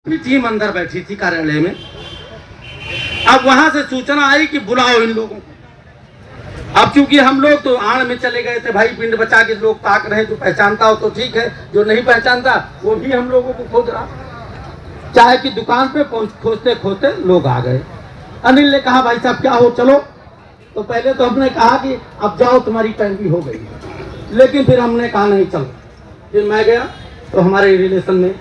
Team अंदर बैठी थी कार्यालय में। अब वहां से सूचना आई कि बुलाओ इन लोगों को। अब चूंकि हम लोग तो आड़ में चले गए थे भाई, पिंड बचा के लोग ताक रहे, जो पहचानता हो तो ठीक है, जो नहीं पहचानता वो भी हम लोगों को खोज रहा। चाहे कि दुकान पे खोजते खोजते लोग आ गए। अनिल ने कहा भाई साहब क्या हो, चलो। तो पहले तो हमने कहा कि अब जाओ तुम्हारी पैरवी हो गई, लेकिन फिर हमने कहा नहीं चलो। फिर मैं गया तो हमारे रिलेशन में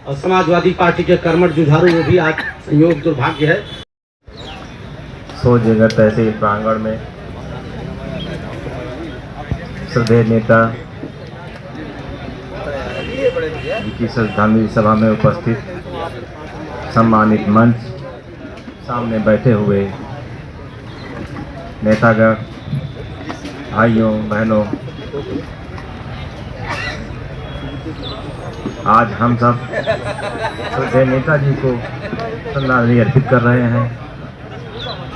और समाजवादी पार्टी के कर्मठ जुझारू, वो भी आज संयोग दुर्भाग्य है। सोजनगर तहसील प्रांगण में श्रद्धेय नेता जी की श्रद्धांजलि सभा में उपस्थित सम्मानित मंच, सामने बैठे हुए नेतागण, भाइयों बहनों, आज हम सब श्रद्धेय नेताजी को श्रद्धांजलि अर्पित कर रहे हैं।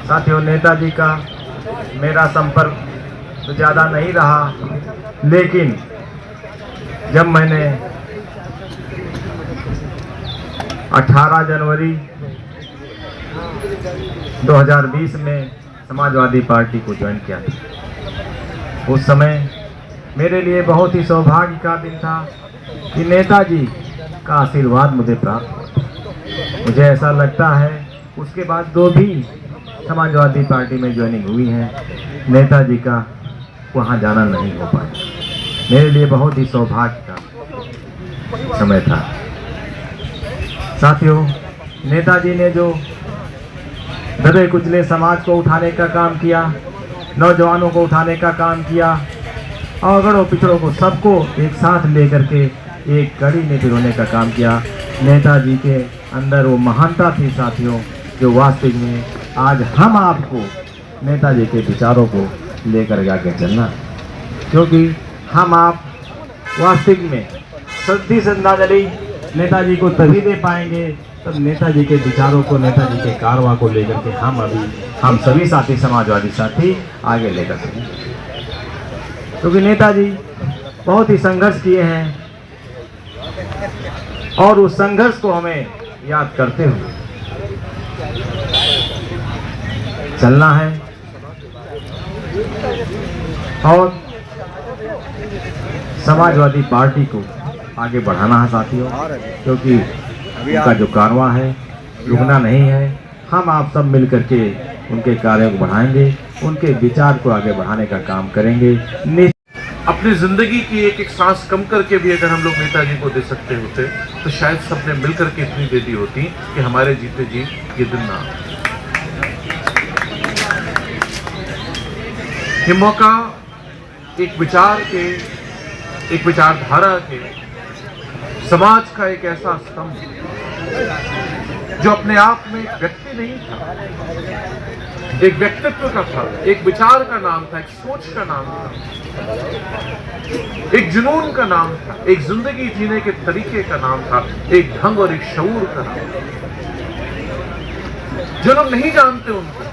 साथियों, नेताजी का मेरा संपर्क तो ज़्यादा नहीं रहा, लेकिन जब मैंने 18 जनवरी 2020 में समाजवादी पार्टी को ज्वाइन किया था, उस समय मेरे लिए बहुत ही सौभाग्य का दिन था कि नेताजी का आशीर्वाद मुझे प्राप्त हुआ। मुझे ऐसा लगता है उसके बाद जो भी समाजवादी पार्टी में ज्वाइनिंग हुई है, नेताजी का वहाँ जाना नहीं हो पाया। मेरे लिए बहुत ही सौभाग्य का समय था। साथियों, नेताजी ने जो दबे कुचले समाज को उठाने का काम किया, नौजवानों को उठाने का काम किया, अगड़ों पिछड़ों को सबको एक साथ लेकर के एक कड़ी में पिरोने का काम किया। नेताजी के अंदर वो महानता थी साथियों, जो वास्तविक में आज हम आपको नेताजी के विचारों को लेकर आगे चलना, क्योंकि हम आप वास्तविक में सच्ची श्रद्धांजलि नेताजी को तभी दे पाएंगे तब नेताजी के विचारों को, नेताजी के कारवा को लेकर के हम सभी साथी, समाजवादी साथी आगे लेकर चलेंगे। क्योंकि नेताजी बहुत ही संघर्ष किए हैं और उस संघर्ष को हमें याद करते हुए चलना है और समाजवादी पार्टी को आगे बढ़ाना है साथियों, क्योंकि उनका जो कारवां है रुकना नहीं है। हम आप सब मिलकर के उनके कार्यों को बढ़ाएंगे, उनके विचार को आगे बढ़ाने का काम करेंगे। अपनी जिंदगी की एक एक सांस कम करके भी अगर हम लोग नेताजी को दे सकते होते तो शायद सबने मिलकर के इतनी दे दी होती कि हमारे जीते जी ये दिन ना आते। ये मौका एक विचार के, एक विचारधारा के, समाज का एक ऐसा स्तंभ जो अपने आप में एक व्यक्ति नहीं था, एक व्यक्तित्व का था, एक विचार का नाम था, एक सोच का नाम था, एक जुनून का नाम था, एक जिंदगी जीने के तरीके का नाम था, एक ढंग और एक शऊर का नाम था। जो लोग नहीं जानते उनको,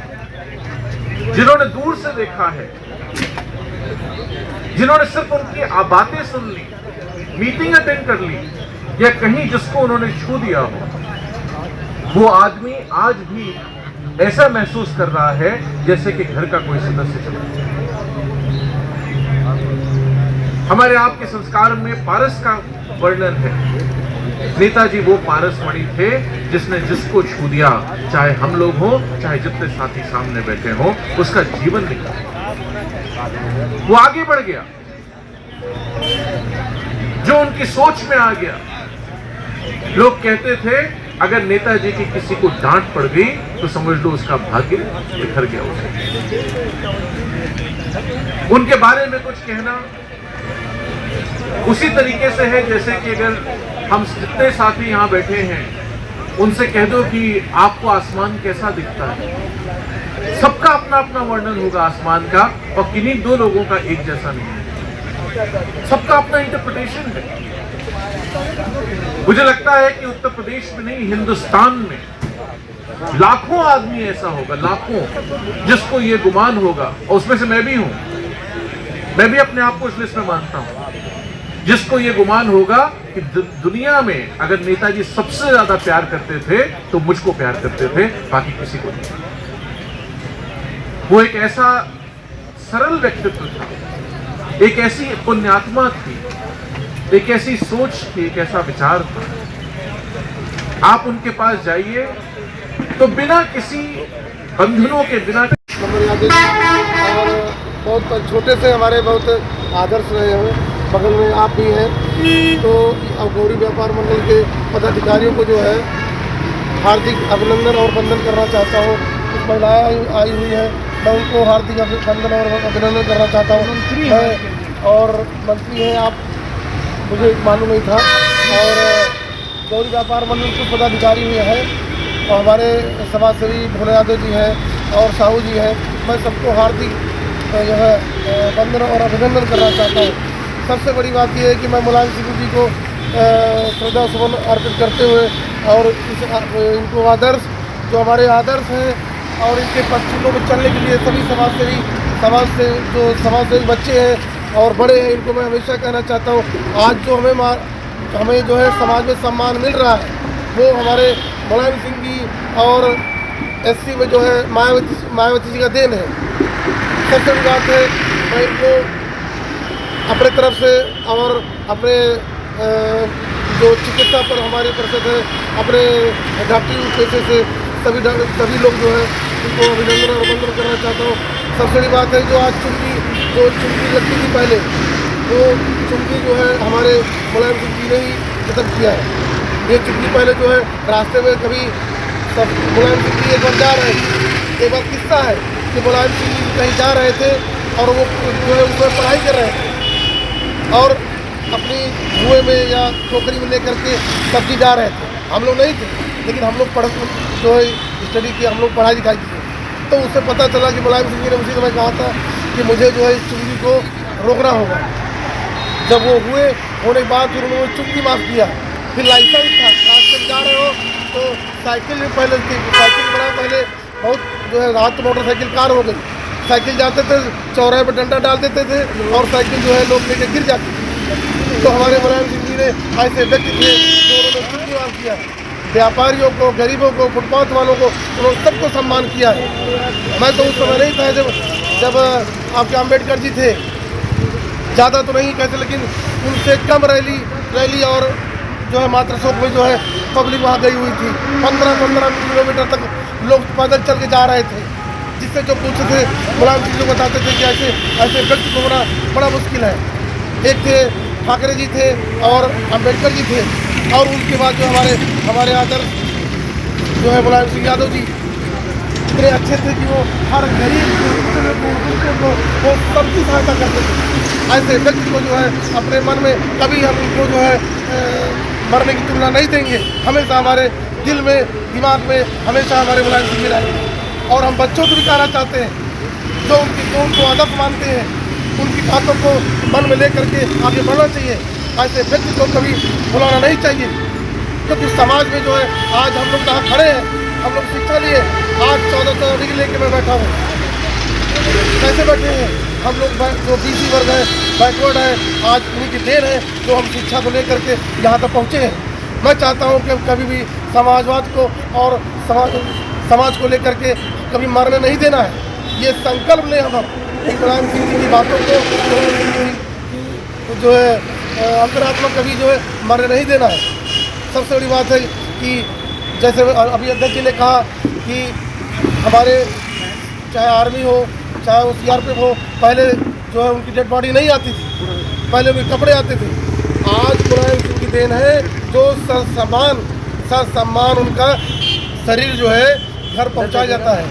जिन्होंने दूर से देखा है, जिन्होंने सिर्फ उनकी बातें सुन ली, मीटिंग अटेंड कर ली, या कहीं जिसको उन्होंने छू दिया हो, वो आदमी आज भी ऐसा महसूस कर रहा है जैसे कि घर का कोई सदस्य चला। हमारे आपके संस्कार में पारस का वर्णन है। नेताजी वो पारस मणि थे जिसने जिसको छू दिया, चाहे हम लोग हों, चाहे जितने साथी सामने बैठे हों, उसका जीवन निकला, वो आगे बढ़ गया। जो उनकी सोच में आ गया, लोग कहते थे अगर नेताजी की किसी को डांट पड़ गई तो समझ लो उसका भाग्य बिखर गया। उनके बारे में कुछ कहना उसी तरीके से है जैसे कि अगर हम जितने साथी यहाँ बैठे हैं उनसे कह दो कि आपको आसमान कैसा दिखता है। सबका अपना अपना वर्णन होगा आसमान का, और किन्हीं दो लोगों का एक जैसा नहीं है, सबका अपना इंटरप्रिटेशन है। मुझे लगता है कि उत्तर प्रदेश में नहीं, हिंदुस्तान में लाखों आदमी ऐसा होगा, लाखों, जिसको ये गुमान होगा, और उसमें से मैं भी हूं। मैं भी अपने आप को इस लिस्ट में मानता हूं जिसको ये गुमान होगा कि दुनिया में अगर नेताजी सबसे ज्यादा प्यार करते थे तो मुझको प्यार करते थे, बाकी किसी को नहीं। वो एक ऐसा सरल व्यक्तित्व था, एक ऐसी पुण्यात्मा थी, एक ऐसी सोच थी, एक ऐसा विचार था। आप उनके पास जाइए तो बिना किसी बंधनों के, बिना और बहुत छोटे से हमारे बहुत आदर्श रहे हैं, बगल में आप भी हैं। तो अब गौरी व्यापार मंडल के पदाधिकारियों को जो है हार्दिक अभिनंदन और वंदन करना चाहता हूँ। कुछ महिलाएं आई हुई हैं, मैं उनको हार्दिक अभिनंदन और अभिनंदन करना चाहता हूँ। मैं और मंत्री हैं आप, मुझे मालूम नहीं था। और गौरी व्यापार मंडल के पदाधिकारी भी हैं और हमारे समाज सेवी भोले यादव जी हैं और साहू जी हैं। मैं सबको हार्दिक जो है वंदन और अभिनंदन करना चाहता हूँ। सबसे बड़ी बात यह है कि मैं मुलायम सिंह जी को श्रद्धा सुमन अर्पित करते हुए और इनको आदर्श, जो हमारे आदर्श हैं और इनके पक्षों में चलने के लिए सभी समाजसेवी बच्चे हैं और बड़े हैं, इनको मैं हमेशा कहना चाहता हूँ, आज जो हमें जो है समाज में सम्मान मिल रहा है वो हमारे मुलायम सिंह जी और एससी में जो है मायावती जी का देन है। सबसे बड़ी बात है, मैं इनको अपने तरफ से और अपने जो चिकित्सा पर हमारे परिषद है, अपने डॉक्टरी पेशे से सभी लोग जो है उनको अभिनंदन और वंदन करना चाहता हूँ। सबसे बड़ी बात है, जो आज चुनगी लगती थी पहले, वो चुनगी जो है हमारे मुलायम सिंह जी ने ही खत्म किया है। ये चुनगी पहले जो है रास्ते में कभी सब मुलायम सिंह जी एक बार जा रहे थे। एक बार किस्सा है कि मुलायम सिंह जी कहीं जा रहे थे और वो जो है उसमें पढ़ाई कर रहे थे और अपनी कुएं में या टोकरी में लेकर के सब्जी जा रहे थे। हम लोग नहीं थे, लेकिन हम लोग जो है स्टडी किया, हम लोग पढ़ाई लिखाई की। तो उससे पता चला कि मुलायम सिंह जी ने उसी समय कहा था कि मुझे जो है इस चुंगी को रोकना होगा। जब वो होने के बाद फिर उन्होंने चुंगी माफ़ किया। फिर लाइसेंस था, रास्ते में जा रहे हो तो साइकिल भी पहले थी, साइकिल बड़ा पहले बहुत जो है रात मोटरसाइकिल कार हो गई। साइकिल जाते थे, चौराहे पर डंडा डाल देते थे और साइकिल जो है लोग लेके गिर जाते थे। तो हमारे मुलायम सिंह जी ने ऐसे व्यक्ति थे जो उन्होंने चुंगी माफ़ किया। व्यापारियों को, गरीबों को, फुटपाथ वालों को, उन्होंने सबको सम्मान किया है। मैं तो उस समय नहीं था जब आपके अम्बेडकर जी थे, ज़्यादा तो नहीं कहते, लेकिन उनसे कम रैली और जो है मात्र शोक में जो है पब्लिक वहाँ गई हुई थी। 15-15 किलोमीटर तक लोग पैदल चल के जा रहे थे, जिससे जो पूछते थे मुलायम सिंह जी बताते थे कि ऐसे व्यक्ति को होना बड़ा मुश्किल है। एक थे ठाकरे जी थे और अम्बेडकर जी थे, और उनके बाद जो हमारे आदर्श जो है मुलायम सिंह यादव जी इतने अच्छे थे कि वो हर गरीब को वो सबकी सहायता करते थे। ऐसे व्यक्ति को जो है अपने मन में कभी हम उनको जो है मरने की तुलना नहीं देंगे। हमेशा हमारे दिल में, दिमाग में हमेशा हमारे मुलायम सिंह रहेंगे। और हम बच्चों को भी कहना चाहते हैं जो उनको आदर्श मानते हैं, उनकी बातों को मन में लेकर के आगे बढ़ना चाहिए। ऐसे व्यक्ति को कभी भुलाना नहीं चाहिए, क्योंकि समाज में जो है आज हम लोग जहाँ खड़े हैं, हम लोग शिक्षा लिए, आज 14 डिग्री लेके मैं बैठा हूँ। कैसे बैठे हैं हम लोग? जो BC वर्ग है, बैकवर्ड है, आज उन्हीं की देन है जो हम शिक्षा को लेकर के यहाँ तक पहुँचे हैं। मैं चाहता हूँ कि कभी भी समाजवाद को और समाज को लेकर के कभी मरने नहीं देना है। ये संकल्प लें हम मुलायम सिंह जी की बातों को जो है अंतरात्मा कभी जो है मरने नहीं देना है। सबसे बड़ी बात है कि जैसे अभी अध्यक्ष जी ने कहा कि हमारे चाहे आर्मी हो, चाहे वो CRPF हो, पहले जो है उनकी डेड बॉडी नहीं आती थी, पहले उनके कपड़े आते थे। आज मुलायम सिंह की देन है जो सर सम्मान उनका शरीर जो है घर पहुंचाया जाता है।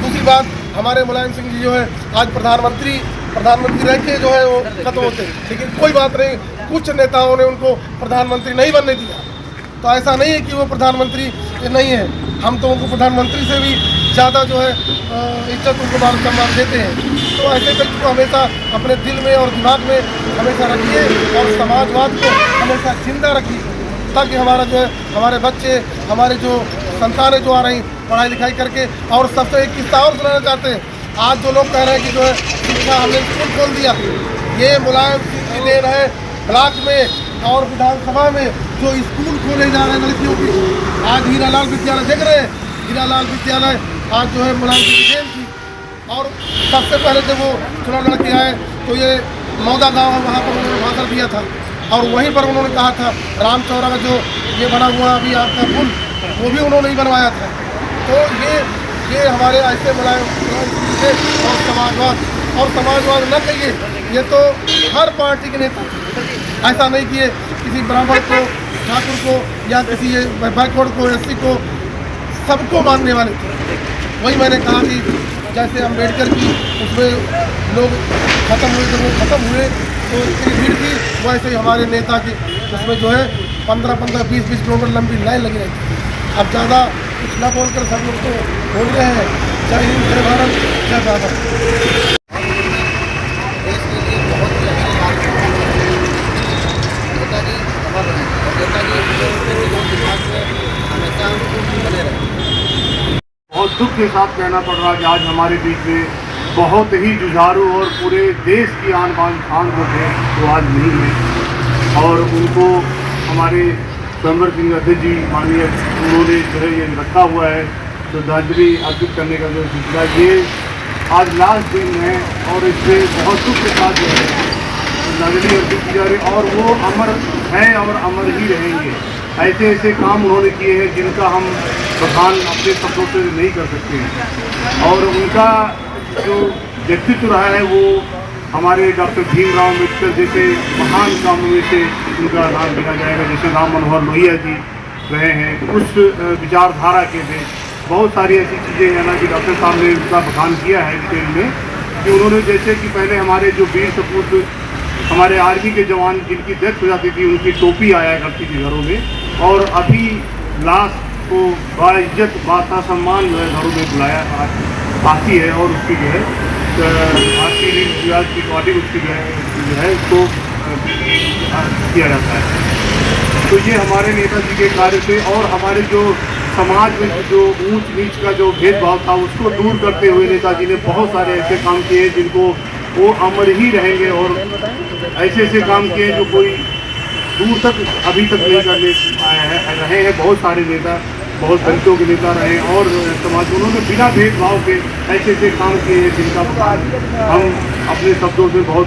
दूसरी बात, हमारे मुलायम सिंह जी जो है आज प्रधानमंत्री रह के जो है वो खत्म होते, लेकिन कोई बात नहीं, कुछ नेताओं ने उनको प्रधानमंत्री नहीं बनने दिया। तो ऐसा नहीं है कि वो प्रधानमंत्री नहीं है, हम तो उनको प्रधानमंत्री से भी ज़्यादा जो है इज्जत उनको मान सम्मान देते हैं। तो ऐसे व्यक्ति को हमेशा अपने दिल में और दिमाग में हमेशा रखिए और समाजवाद को हमेशा जिंदा रखिए, ताकि हमारा जो है हमारे बच्चे, हमारे जो संतानें जो आ रही पढ़ाई लिखाई करके। और सबसे एक किस्सा और सुनाना चाहते हैं। आज जो लोग कह रहे हैं कि जो है शिक्षा हमने स्कूल खोल दिया, ये मुलायम सिंह की देन है ब्लॉक में और विधानसभा में जो स्कूल खोले जा रहे हैं लड़कियों की। आज हीरालाल विद्यालय देख रहे हैं, हीरालाल विद्यालय आज जो है मुलायम सिंह की देन थी। और सबसे पहले जब वो चुनाव लड़के आए तो ये मौदा गाँव है, वहाँ पर उन्होंने भाषण दिया था और वहीं पर उन्होंने कहा था राम चौरा का जो ये बना हुआ अभी आपका पुल वो भी उन्होंने ही बनवाया था। तो ये हमारे ऐसे मुलायम थे। और समाजवाद न कहिए, ये तो हर पार्टी के नेता थे। ऐसा नहीं कि किसी ब्राह्मण को, ठाकुर को या किसी बैकवर्ड को, एससी को, सबको मानने वाले थे। वही मैंने कहा कि जैसे अम्बेडकर की उसमें लोग खत्म हुए, जब वो खत्म हुए तो इतनी भीड़ थी, वैसे ही हमारे नेता की उसमें जो है 15-15, 20-20 किलोमीटर लंबी लाइन लगी रहती थी। अब ज़्यादा कुछ ना बोलकर सब लोग तो बोल रहे हैं जय हिंद, जय भारत, जय भारत। बहुत दुख के साथ कहना पड़ रहा है कि आज हमारे बीच में बहुत ही जुझारू और पूरे देश की आन बान शान को थे वो आज नहीं है। और उनको हमारे स्वयंवर सिंह अध्यक्ष जी माननीय उन्होंने जो है ये रखा हुआ है श्रद्धांजलि अर्पित करने का जो सिलसिला, ये आज लास्ट दिन है और इसमें बहुत दुख के साथ जो है श्रद्धांजलि अर्पित की जा रही है। और वो अमर हैं और अमर ही रहेंगे। ऐसे ऐसे काम उन्होंने किए हैं जिनका हम बखान अपने शब्दों से नहीं कर सकते हैं। और उनका जो व्यक्तित्व रहा है वो हमारे डॉक्टर भीमराव अम्बेडकर जैसे महान कामों में से उनका नाम लिया जाएगा। जैसे राम मनोहर लोहिया जी रहे हैं, उस विचारधारा के थे। बहुत सारी ऐसी चीज़ें हैं ना कि डॉक्टर साहब ने उनका बखान किया है डिटेल में, कि उन्होंने जैसे कि पहले हमारे जो वीर सपूत हमारे आर्मी के जवान जिनकी डेथ हो जाती थी उनकी टोपी आया करती थी घरों में। और अभी लाश को बाइज्जत सम्मान जो है घरों में बुलाया आती है और उसकी जो है भारतीय रीति रिवाज के अकॉर्डिंग उसकी जो है उसको किया जाता है। तो ये हमारे नेताजी के कार्य थे। और हमारे जो समाज में जो ऊंच नीच का जो भेदभाव था उसको दूर करते हुए नेताजी ने बहुत सारे ऐसे काम किए जिनको वो अमर ही रहेंगे। और ऐसे ऐसे काम किए जो कोई दूर तक अभी तक नहीं करने रहे हैं। बहुत सारे नेता, बहुत दलितों के नेता रहे और समाज उन्होंने बिना भेदभाव के ऐसे ऐसे काम किए हैं जिनका हम अपने शब्दों से बहुत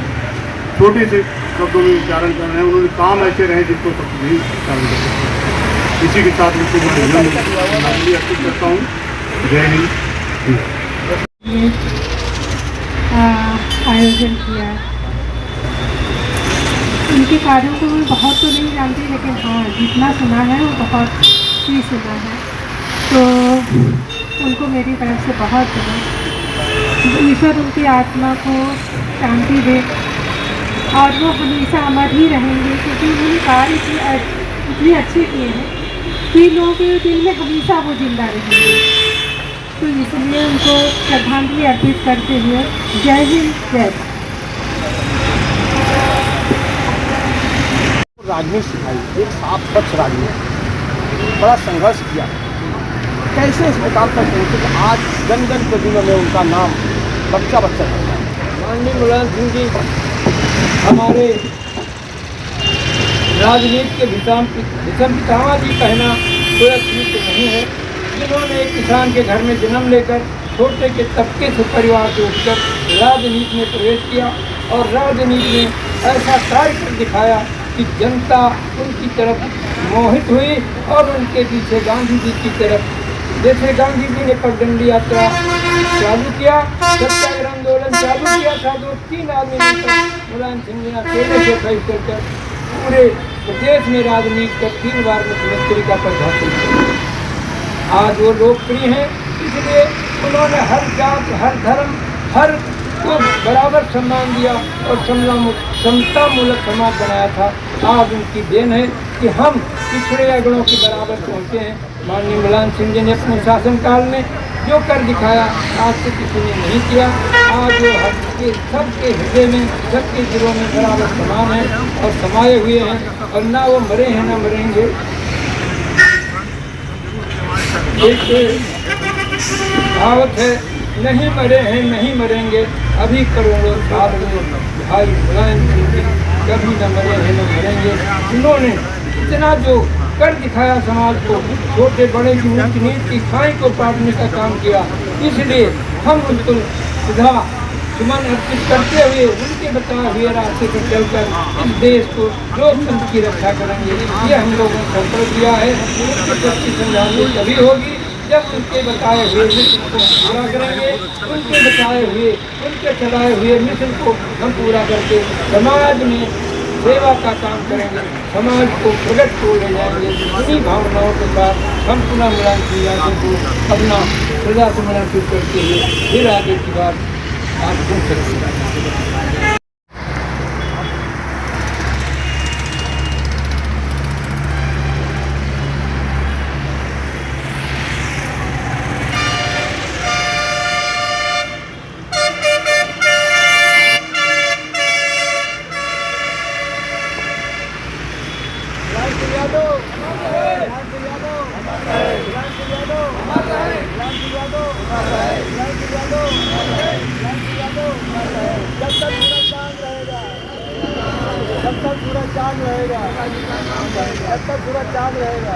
छोटे से शब्दों में उच्चारण कर रहे हैं। उन्होंने काम ऐसे रहे जिनको सब नहीं उच्चारण कर सकते। इसी के साथ उनको मैं श्रद्धांजलि अर्पित करता हूँ। जय हिंद। आयोजन किया। उनके कार्यों को मैं बहुत तो नहीं जानती, लेकिन हाँ जितना सुना है वो बहुत ही सुना है। तो उनको मेरी तरफ से बहुत ईश्वर उनकी आत्मा को शांति दे और वो हमेशा अमर ही रहेंगे, क्योंकि उन्होंने कार्य इतनी अच्छे किए हैं कि लोगों के दिल में हमेशा वो जिंदा रहेंगे। तो इसलिए उनको श्रद्धांजलि अर्पित करते हुए जय हिंद, जय भारत। राजनीति सिखाई, एक साफ स्वच्छ राजनीति, बड़ा संघर्ष किया। कैसे इस मुकाम पर पहुँचे कि आज जन जन के दिनों में उनका नाम बच्चा बच्चा करता है। माननीय मुलायम सिंह जी हमारे राजनीति के भीषम पितामह जी कहना कोई ठीक नहीं है, जिन्होंने एक किसान के घर में जन्म लेकर छोटे के तबके से परिवार से उठकर राजनीति में प्रवेश किया और राजनीति में ऐसा कार्य कर दिखाया कि जनता उनकी तरफ मोहित हुई और उनके पीछे गांधी जी की तरफ, जैसे गांधी जी ने पगडंडी यात्रा चालू किया, सत्याग्रह आंदोलन चालू किया था, तो 3 आदमी मिलकर मुलायम सिंह ने अकेले से फैसले कर पूरे प्रदेश में राजनीति कर 3 बार मुख्यमंत्री का पद हासिल किया। आज वो लोकप्रिय हैं, इसलिए उन्होंने हर जात, हर धर्म, हर को बराबर सम्मान दिया और समतामूलक समाज बनाया था। आज उनकी देन है कि हम पिछड़े अगड़ों के बराबर पहुँचे हैं। माननीय मुलायम सिंह जी ने अपने शासनकाल में जो कर दिखाया आज से किसी ने नहीं किया। आज वो सबके हृदय में, सबके दिलों में बराबर समान है और समाये हुए हैं और ना वो मरे हैं ना मरेंगे। एक कहावत है, नहीं मरे हैं नहीं मरेंगे, अभी करोड़ों साल में भाई मुलायम सिंह जी कभी न मरे हैं न मरेंगे। उन्होंने इतना जो कर दिखाया समाज को, छोटे बड़े की ऊंच नीच की खाई को पाटने का काम किया। इसलिए हम उनको सुधा सुमन अर्पित करते हुए उनके बताए हुए रास्ते पर चलकर इस देश को लोकतंत्र की रक्षा करेंगे। ये हम लोगों ने संकल्प लिया है। उनके प्रति समझाने तभी होगी जब उनके बताए हुए मिशन को पूरा करेंगे। उनके बताए हुए, उनके चलाए हुए मिशन को हम पूरा करके समाज में सेवा का काम करेंगे, समाज को प्रगट को ले जाएंगे। उन्हीं भावनाओं के साथ हम पुनः मुलायम सिंह यादव को अपना सदा समर्पित करते हुए फिर आगे की बात आप पूछ सकते हैं। जब तक सूरज चांद रहेगा, जब तक सूरज चांद रहेगा।